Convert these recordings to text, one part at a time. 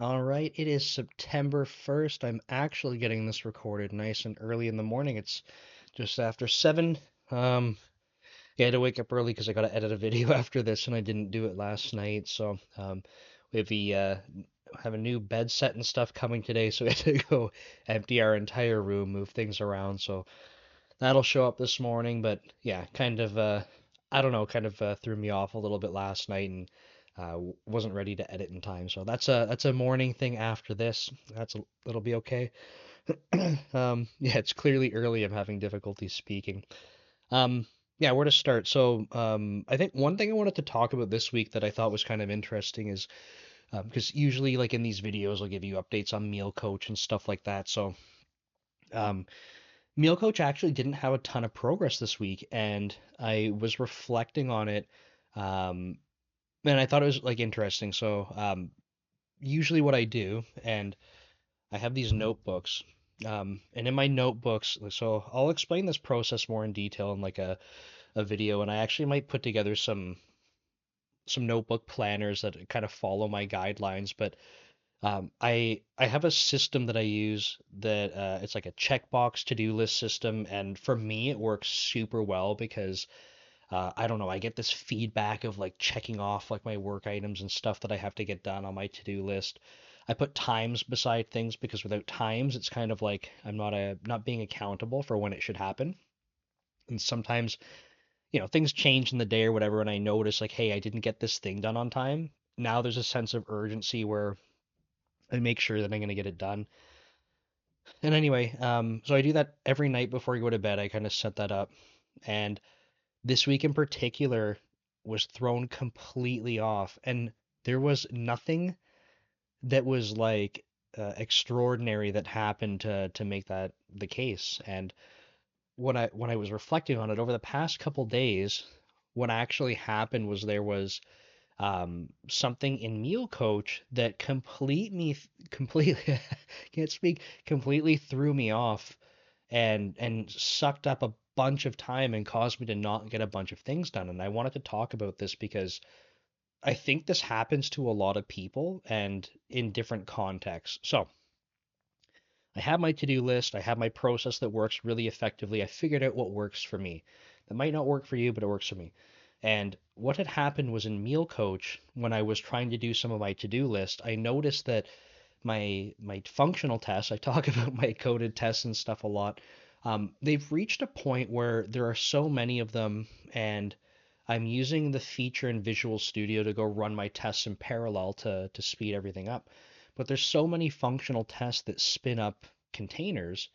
All right, it is September 1st. I'm actually getting this recorded nice and early in the morning. It's just after 7. Um, yeah, I had to wake up early because I got to edit a video after this, and I didn't do it last night. So, we have a new bed set and stuff coming today, so we had to go empty our entire room, move things around. So that'll show up this morning. But yeah, I don't know, threw me off a little bit last night, and wasn't ready to edit in time. So that's a morning thing after this. That'll be okay. Yeah, it's clearly early. I'm having difficulty speaking. Um, yeah, where to start? I think one thing I wanted to talk about this week that I thought was kind of interesting is because usually, like in these videos, I'll give you updates on Meal Coach and stuff like that. Um, Meal Coach actually didn't have a ton of progress this week, and I was reflecting on it. Um, and I thought it was like interesting. Usually what I do, and I have these notebooks, and in my notebooks, so I'll explain this process more in detail in like a video, and I actually might put together some notebook planners that kind of follow my guidelines. But I have a system that I use that it's like a checkbox to-do list system, and for me it works super well because I don't know, I get this feedback of like checking off like my work items and stuff that I have to get done on my to-do list. I put times beside things because without times, it's kind of like I'm not being accountable for when it should happen. And sometimes, things change in the day or whatever, and I notice like, hey, I didn't get this thing done on time. Now there's a sense of urgency where I make sure that I'm going to get it done. And anyway, so I do that every night before I go to bed. I kind of set that up. And this week in particular was thrown completely off, and there was nothing that was like extraordinary that happened to make that the case. And when I was reflecting on it over the past couple days, what actually happened was there was something in Meal Coach that completely can't speak, completely threw me off and sucked up a bunch of time and caused me to not get a bunch of things done. And I wanted to talk about this because I think this happens to a lot of people and in different contexts. So I have my to-do list, I have my process that works really effectively. I figured out what works for me. That might not work for you, but it works for me. And what had happened was in Meal Coach, when I was trying to do some of my to-do list, I noticed that my functional tests, I talk about my coded tests and stuff a lot. They've reached a point where there are so many of them, and I'm using the feature in Visual Studio to go run my tests in parallel to speed everything up. But there's so many functional tests that spin up containers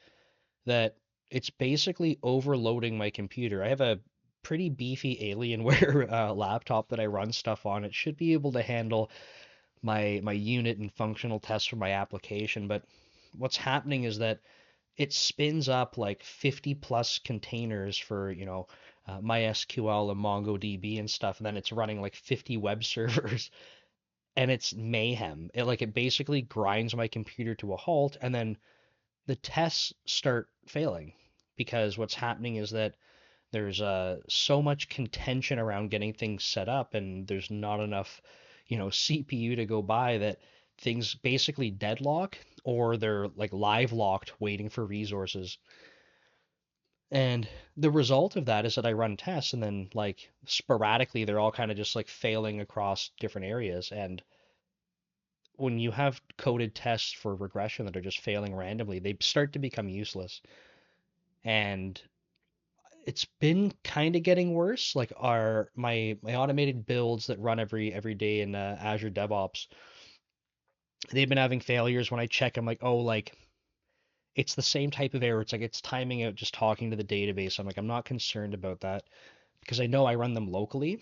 that it's basically overloading my computer. I have a pretty beefy Alienware laptop that I run stuff on. It should be able to handle my unit and functional tests for my application, but what's happening is that it spins up like 50 plus containers for, MySQL and MongoDB and stuff, and then it's running like 50 web servers, and it's mayhem. It basically grinds my computer to a halt, and then the tests start failing because what's happening is that there's so much contention around getting things set up, and there's not enough, CPU to go by that things basically deadlock or they're like live locked waiting for resources. And the result of that is that I run tests and then like sporadically they're all kind of just like failing across different areas. And when you have coded tests for regression that are just failing randomly, they start to become useless. And it's been kind of getting worse. Like my automated builds that run every day in Azure DevOps, they've been having failures. When I check, I'm like, oh, like it's the same type of error. It's like it's timing out just talking to the database. I'm like, I'm not concerned about that because I know I run them locally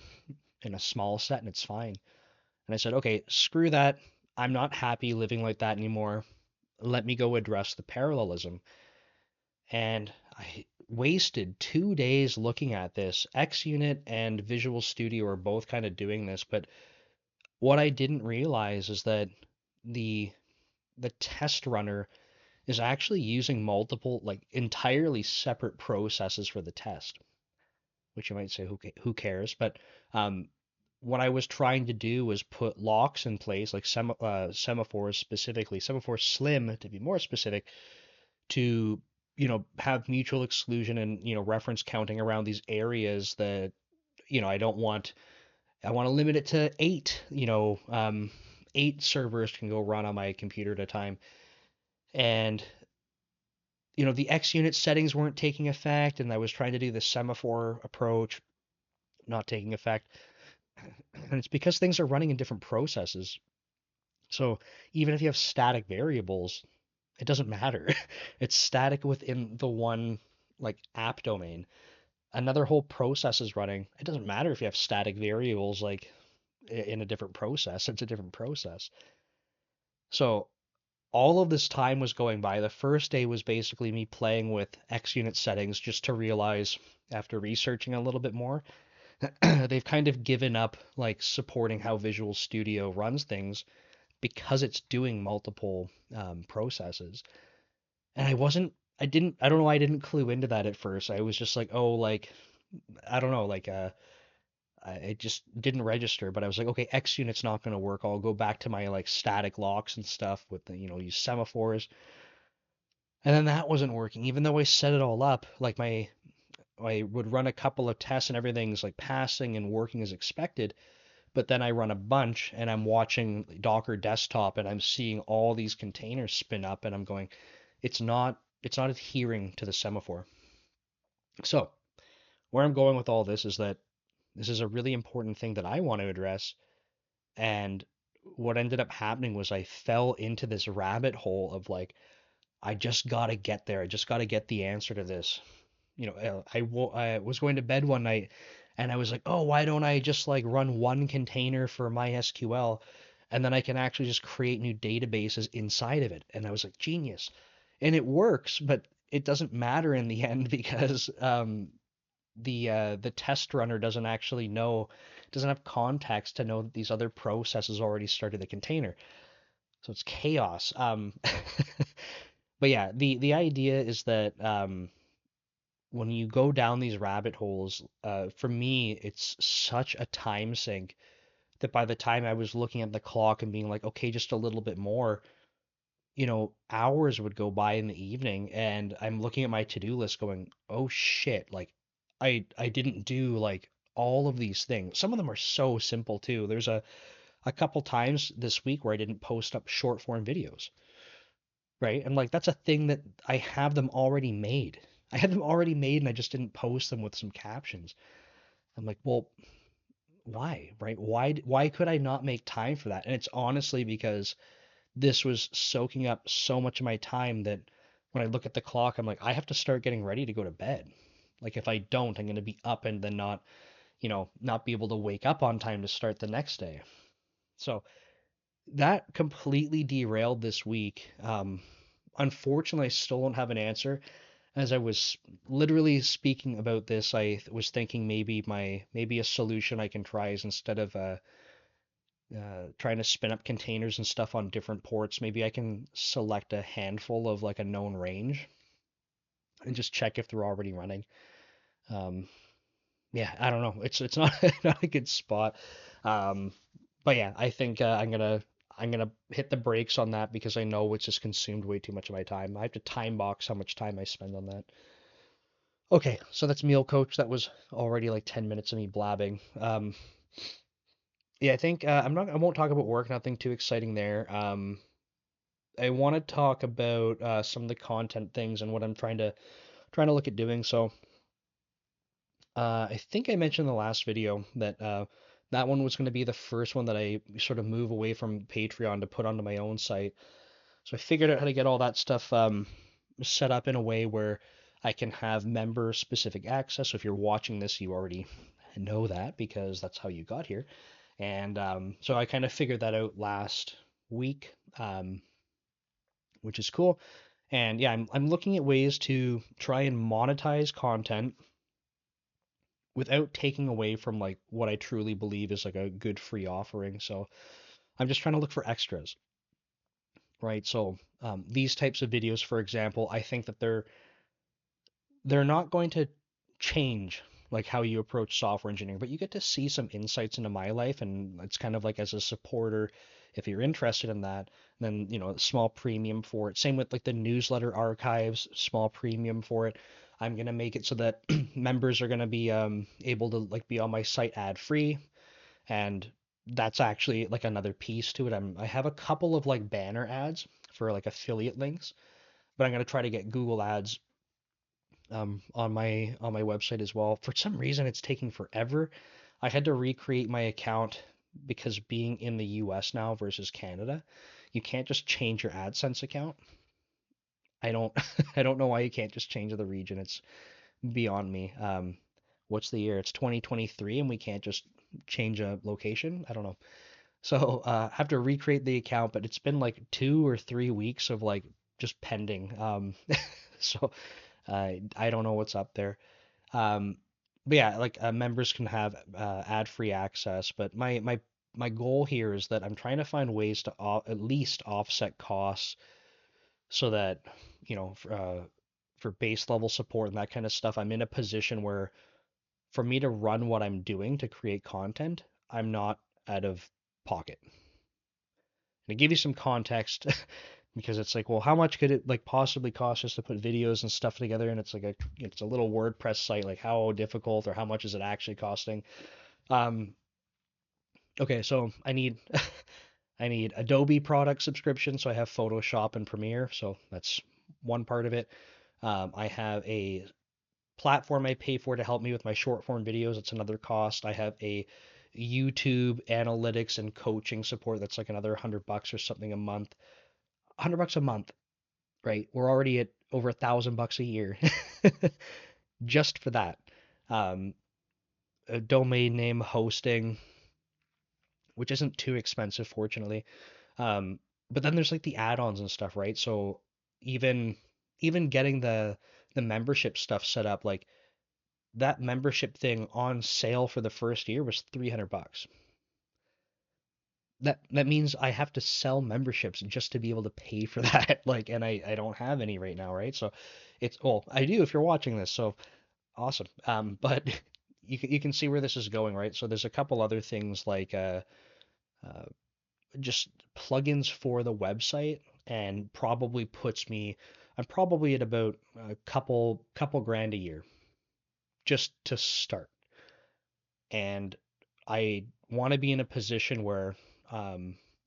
in a small set and it's fine. And I said, okay, screw that. I'm not happy living like that anymore. Let me go address the parallelism. And I wasted 2 days looking at this. XUnit and Visual Studio are both kind of doing this, but what I didn't realize is that the the test runner is actually using multiple, like entirely separate processes for the test, which you might say, who cares? But um, what I was trying to do was put locks in place, like semaphores specifically, semaphore slim to be more specific, to, have mutual exclusion and, reference counting around these areas that, I don't want. I want to limit it to eight, 8 servers can go run on my computer at a time. And, the X unit settings weren't taking effect, and I was trying to do the semaphore approach, not taking effect. And it's because things are running in different processes. So even if you have static variables, it doesn't matter. It's static within the one like app domain. Another whole process is running. It doesn't matter if you have static variables like in a different process. It's a different process. So all of this time was going by. The first day was basically me playing with XUnit settings just to realize after researching a little bit more, they've kind of given up like supporting how Visual Studio runs things because it's doing multiple processes. And I don't know why I didn't clue into that at first. I was just like, oh, like, I don't know, like, it just didn't register. But I was like, okay, X unit's not going to work. I'll go back to my like static locks and stuff with the, use semaphores. And then that wasn't working, even though I set it all up. Like I would run a couple of tests and everything's like passing and working as expected. But then I run a bunch and I'm watching Docker desktop and I'm seeing all these containers spin up and I'm going, it's not adhering to the semaphore. So where I'm going with all this is that this is a really important thing that I want to address. And what ended up happening was I fell into this rabbit hole of like, I just got to get there. I just got to get the answer to this. I was going to bed one night and I was like, oh, why don't I just like run one container for MySQL and then I can actually just create new databases inside of it. And I was like, genius. And it works, but it doesn't matter in the end because the test runner doesn't actually know, doesn't have context to know that these other processes already started the container. So it's chaos. But yeah, the idea is that when you go down these rabbit holes, for me, it's such a time sink that by the time I was looking at the clock and being like, okay, just a little bit more, hours would go by in the evening, and I'm looking at my to-do list going, oh shit, like I didn't do like all of these things. Some of them are so simple too. There's a couple times this week where I didn't post up short form videos, right? And like that's a thing that I have them already made. I had them already made and I just didn't post them with some captions. I'm like, well, why, right? Why could I not make time for that? And it's honestly because this was soaking up so much of my time that when I look at the clock, I'm like, I have to start getting ready to go to bed. Like if I don't, I'm going to be up and then not be able to wake up on time to start the next day. So that completely derailed this week. Unfortunately, I still don't have an answer. As I was literally speaking about this, I was thinking maybe a solution I can try is instead of trying to spin up containers and stuff on different ports, maybe I can select a handful of like a known range and just check if they're already running. Um, yeah, I don't know. It's not not a good spot. Um, but yeah, I think I'm gonna hit the brakes on that because I know it's just consumed way too much of my time. I have to time box how much time I spend on that. Okay, so that's meal coach. That was already like 10 minutes of me blabbing. Yeah, I think I won't talk about work, nothing too exciting there. I want to talk about some of the content things and what I'm trying to look at doing. So, I think I mentioned in the last video that that one was going to be the first one that I sort of move away from Patreon to put onto my own site. So I figured out how to get all that stuff set up in a way where I can have member specific access. So if you're watching this, you already know that because that's how you got here. And so I kind of figured that out last week, which is cool. And yeah, I'm looking at ways to try and monetize content without taking away from like what I truly believe is like a good free offering. So I'm just trying to look for extras, right? So these types of videos, for example, I think that they're not going to change. like how you approach software engineering, but you get to see some insights into my life, and it's kind of like as a supporter, if you're interested in that, then a small premium for it. Same with like the newsletter archives, small premium for it. I'm gonna make it so that members are gonna be able to like be on my site ad free, and that's actually like another piece to it. I have a couple of like banner ads for like affiliate links, but I'm gonna try to get Google ads on my website as well. For some reason, it's taking forever. I had to recreate my account because being in the US now versus Canada, you can't just change your AdSense account. I don't I don't know why you can't just change the region. It's beyond me. What's the year? It's 2023 and we can't just change a location. I don't know. So I have to recreate the account, but it's been like 2 or 3 weeks of like just pending. So I don't know what's up there. Um, but yeah, like members can have ad-free access. But my goal here is that I'm trying to find ways to at least offset costs so that for base level support and that kind of stuff, I'm in a position where for me to run what I'm doing to create content, I'm not out of pocket. And to give you some context, because it's like, well, how much could it like possibly cost us to put videos and stuff together? And it's like it's a little WordPress site, like how difficult or how much is it actually costing? Um, okay, so I need I need Adobe product subscription, so I have Photoshop and Premiere, so that's one part of it. I have a platform I pay for to help me with my short form videos. It's another cost. I have a YouTube analytics and coaching support that's like another $100 or something a month. $100 a month, right? We're already at over $1,000 a year just for that. Um, a domain name hosting, which isn't too expensive, fortunately. But then there's like the add-ons and stuff, right? So even even getting the membership stuff set up, like that membership thing on sale for the first year was $300. That means I have to sell memberships just to be able to pay for that. Like, and I don't have any right now, right? So it's well, I do if you're watching this, so awesome. But you can see where this is going, right? So there's a couple other things like uh just plugins for the website, and probably puts me I'm probably at about a couple grand a year just to start. And I want to be in a position where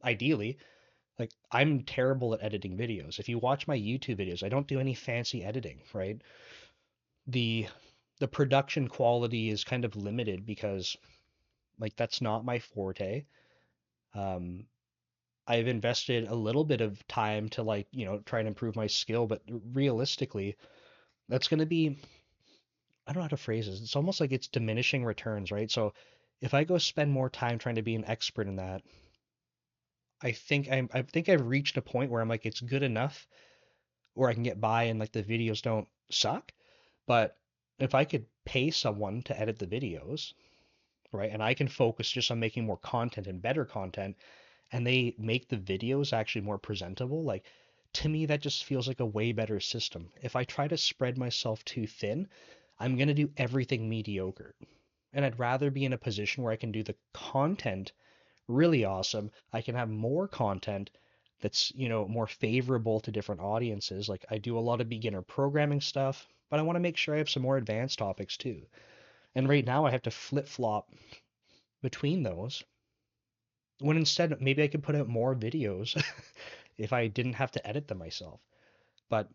ideally, like I'm terrible at editing videos. If you watch my YouTube videos, I don't do any fancy editing, right? The the production quality is kind of limited because like that's not my forte. Um, I've invested a little bit of time to like, try and improve my skill, but realistically, that's going to be, I don't know how to phrase this. It's almost like it's diminishing returns, right? So if I go spend more time trying to be an expert in that, I think I've reached a point where I'm like it's good enough where I can get by and like the videos don't suck. But if I could pay someone to edit the videos, right, and I can focus just on making more content and better content, and they make the videos actually more presentable, like to me that just feels like a way better system. If I try to spread myself too thin, I'm going to do everything mediocre. And I'd rather be in a position where I can do the content really awesome. I can have more content that's, more favorable to different audiences. Like I do a lot of beginner programming stuff, but I want to make sure I have some more advanced topics too. And right now I have to flip-flop between those when instead maybe I could put out more videos if I didn't have to edit them myself. But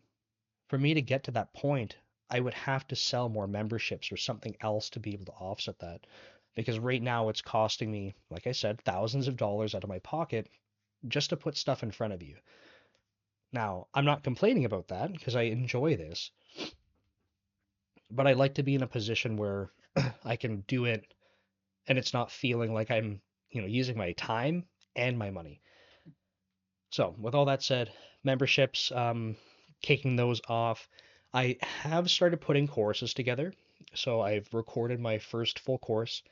for me to get to that point, I would have to sell more memberships or something else to be able to offset that. Because right now it's costing me, like I said, thousands of dollars out of my pocket just to put stuff in front of you. Now, I'm not complaining about that because I enjoy this, but I like to be in a position where I can do it and it's not feeling like I'm, using my time and my money. So, with all that said, memberships, kicking those off, I have started putting courses together. So, I've recorded my first full course.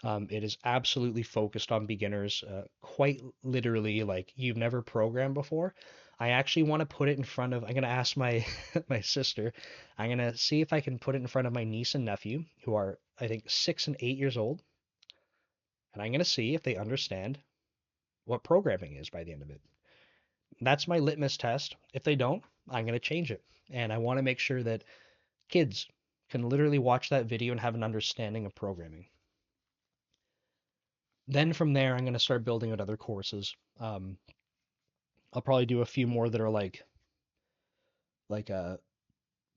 It is absolutely focused on beginners, quite literally, like you've never programmed before. I actually want to put it in front of, I'm going to ask my my sister. I'm going to see if I can put it in front of my niece and nephew, who are, I think, 6 and 8 years old. And I'm going to see if they understand what programming is by the end of it. That's my litmus test. If they don't, I'm going to change it. And I want to make sure that kids can literally watch that video and have an understanding of programming. Then from there, I'm going to start building out other courses. I'll probably do a few more that are like kind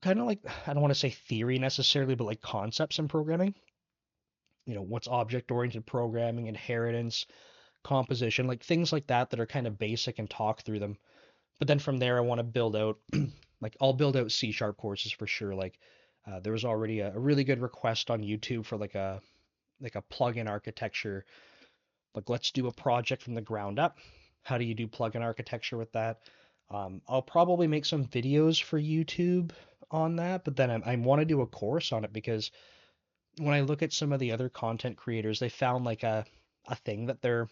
of like, I don't want to say theory necessarily, but like concepts in programming. What's object-oriented programming, inheritance, composition, like things like that that are kind of basic and talk through them. But then from there, I want to build out, like I'll build out C sharp courses for sure. Like there was already a really good request on YouTube for like a plugin architecture. Like let's do a project from the ground up. How do you do plugin architecture with that? I'll probably make some videos for YouTube on that, but then I want to do a course on it because when I look at some of the other content creators, they found like a thing that they're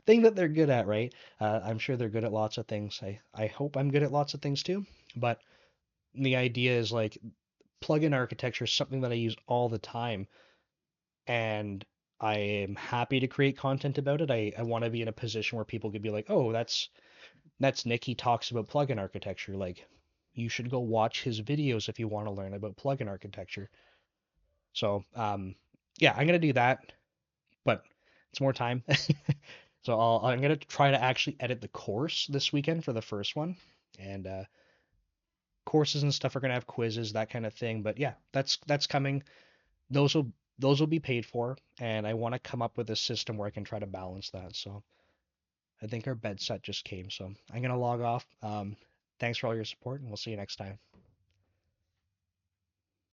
thing that they're good at, right? I'm sure they're good at lots of things. I hope I'm good at lots of things too. But the idea is like plugin architecture is something that I use all the time, and I am happy to create content about it. I want to be in a position where people could be like, oh, that's Nick. He talks about plugin architecture. Like, you should go watch his videos if you want to learn about plugin architecture. So, yeah, I'm gonna do that, but it's more time. So I'm gonna try to actually edit the course this weekend for the first one, and courses and stuff are gonna have quizzes, that kind of thing. But yeah, that's coming. Those will be paid for, and I want to come up with a system where I can try to balance that. So I think our bed set just came, so I'm gonna log off. Thanks for all your support, and we'll see you next time.